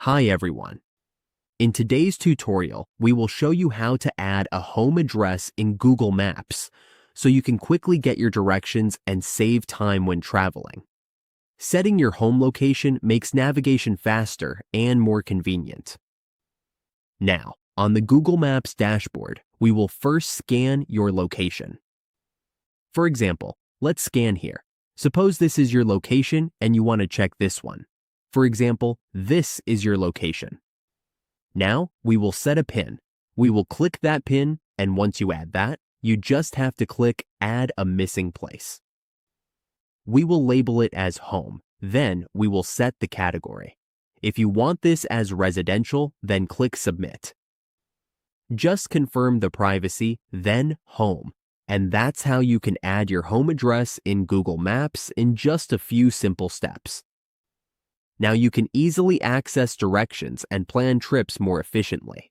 Hi everyone. In today's tutorial, we will show you how to add a home address in Google Maps so you can quickly get your directions and save time when traveling. Setting your home location makes navigation faster and more convenient. Now, on the Google Maps dashboard, we will first scan your location. For example, let's scan here. Suppose this is your location and you want to check this one. For example, this is your location. Now, we will set a pin. We will click that pin, and once you add that, you just have to click Add a Missing Place. We will label it as Home. Then, we will set the category. If you want this as residential, then click Submit. Just confirm the privacy, then Home. And that's how you can add your home address in Google Maps in just a few simple steps. Now you can easily access directions and plan trips more efficiently.